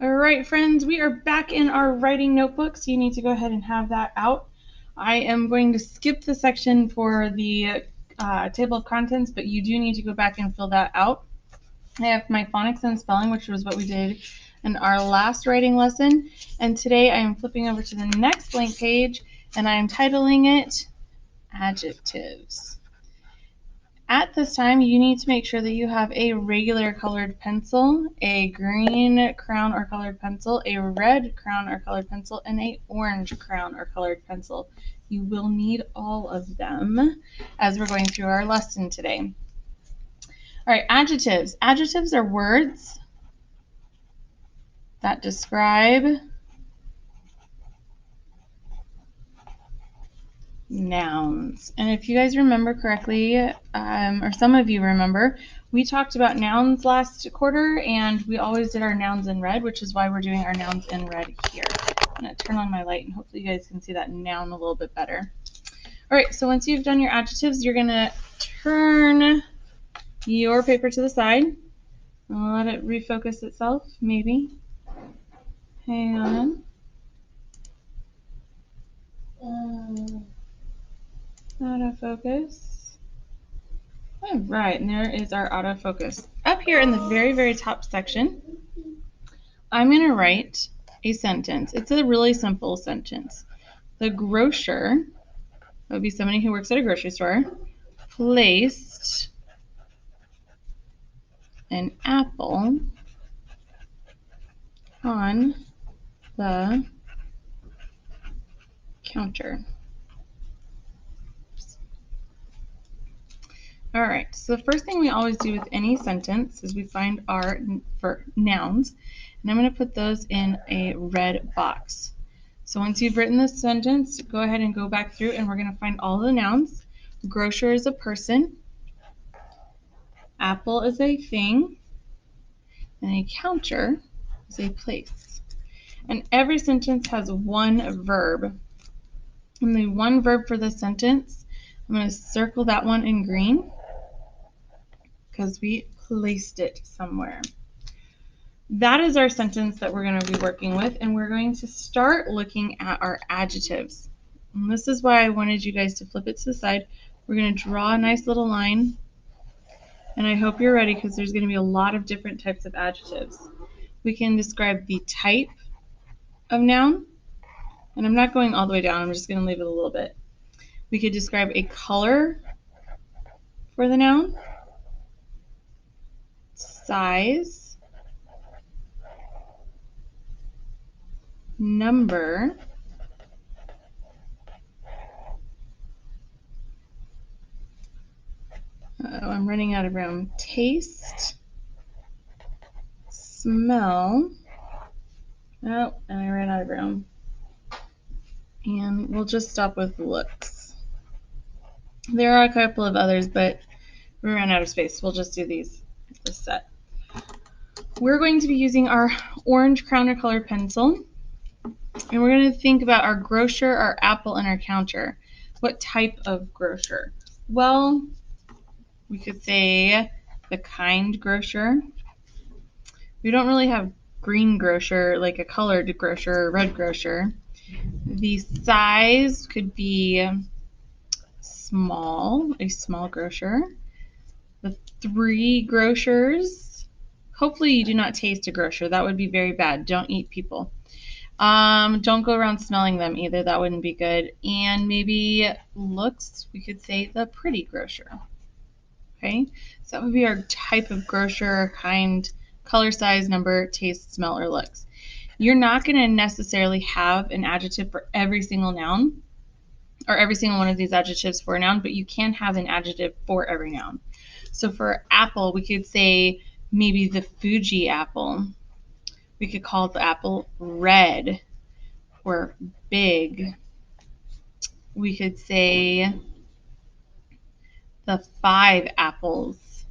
All right, friends, we are back in our writing notebook, so you need to go ahead and have that out. I am going to skip the section for the table of contents, but you do need to go back and fill that out. I have my phonics and spelling, which was what we did in our last writing lesson. And today I am flipping over to the next blank page, and I am titling it Adjectives. At this time, you need to make sure that you have a regular colored pencil, a green crayon or colored pencil, a red crayon or colored pencil, and an orange crayon or colored pencil. You will need all of them as we're going through our lesson today. All right, adjectives. Adjectives are words that describe nouns. And if you guys remember correctly, or some of you remember, we talked about nouns last quarter, and we always did our nouns in red, which is why we're doing our nouns in red here. I'm going to turn on my light, and hopefully you guys can see that noun a little bit better. All right, so once you've done your adjectives, you're going to turn your paper to the side. I'll let it refocus itself, maybe. Hang on. Autofocus. All right, and there is our autofocus. Up here in the very, very top section, I'm going to write a sentence. It's a really simple sentence. The grocer, that would be somebody who works at a grocery store, placed an apple on the counter. All right, so the first thing we always do with any sentence is we find our nouns, and I'm going to put those in a red box. So once you've written this sentence, go ahead and go back through, and we're going to find all the nouns. Grocer is a person, apple is a thing, and a counter is a place. And every sentence has one verb. And the one verb for this sentence, I'm going to circle that one in green because we placed it somewhere. That is our sentence that we're going to be working with, and we're going to start looking at our adjectives. And this is why I wanted you guys to flip it to the side. We're going to draw a nice little line, and I hope you're ready because there's going to be a lot of different types of adjectives. We can describe the type of noun, and I'm not going all the way down, I'm just going to leave it a little bit. We could describe a color for the noun, size, number, I'm running out of room, taste, smell, oh, and I ran out of room. And we'll just stop with looks. There are a couple of others, but we ran out of space. We'll just do this set. We're going to be using our orange crayon or colored pencil, and we're going to think about our grocer, our apple, and our counter. What type of grocer? Well, we could say the kind grocer. We don't really have green grocer, like a colored grocer or red grocer. The size could be small, a small grocer. The three grocers. Hopefully you do not taste a grocer. That would be very bad. Don't eat people. Don't go around smelling them either. That wouldn't be good. And maybe looks, we could say the pretty grocer. Okay, so that would be our type of grocer, kind, color, size, number, taste, smell, or looks. You're not going to necessarily have an adjective for every single noun or every single one of these adjectives for a noun, but you can have an adjective for every noun. So for apple, we could say maybe the Fuji apple. We could call the apple red or big. We could say the 5 apples,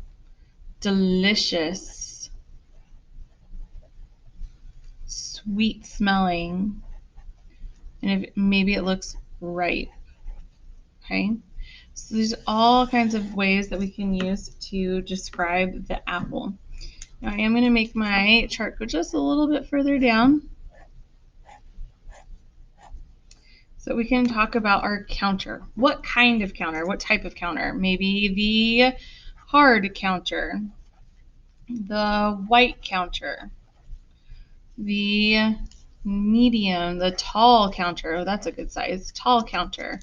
delicious, sweet smelling, and if maybe it looks ripe. Okay, so there's all kinds of ways that we can use to describe the apple. Now I am going to make my chart go just a little bit further down so we can talk about our counter. What kind of counter? What type of counter? Maybe the hard counter, the white counter, the medium, the tall counter. Oh, that's a good size. Tall counter.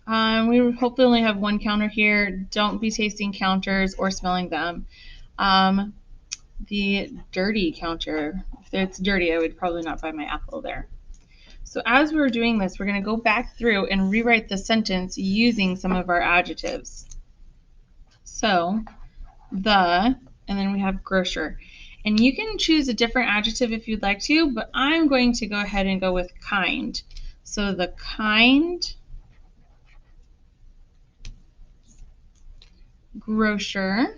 We hopefully only have one counter here. Don't be tasting counters or smelling them. The dirty counter. If it's dirty, I would probably not buy my apple there. So as we're doing this, we're going to go back through and rewrite the sentence using some of our adjectives. So, the, and then we have grocer. And you can choose a different adjective if you'd like to, but I'm going to go ahead and go with kind. So the kind grocer.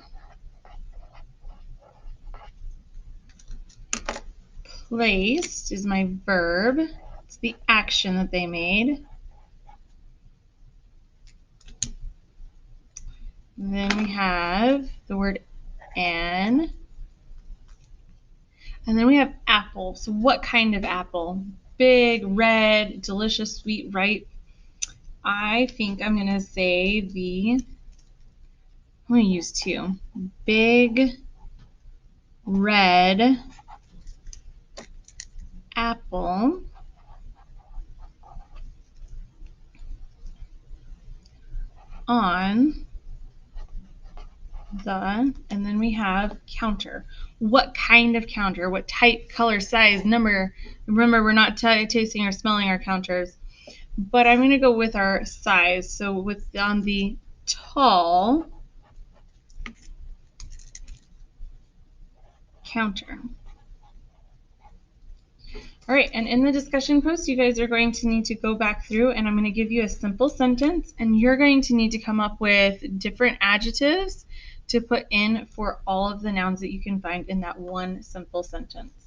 Placed is my verb. It's the action that they made. And then we have the word an. And then we have apple. So what kind of apple? Big, red, delicious, sweet, ripe. I think I'm going to say I'm going to use two. Big, red apple on the, and then we have counter. What kind of counter? What type, color, size, number? Remember, we're not tasting or smelling our counters, but I'm going to go with our size. So with on the tall counter. All right, and in the discussion post, you guys are going to need to go back through and I'm going to give you a simple sentence and you're going to need to come up with different adjectives to put in for all of the nouns that you can find in that one simple sentence.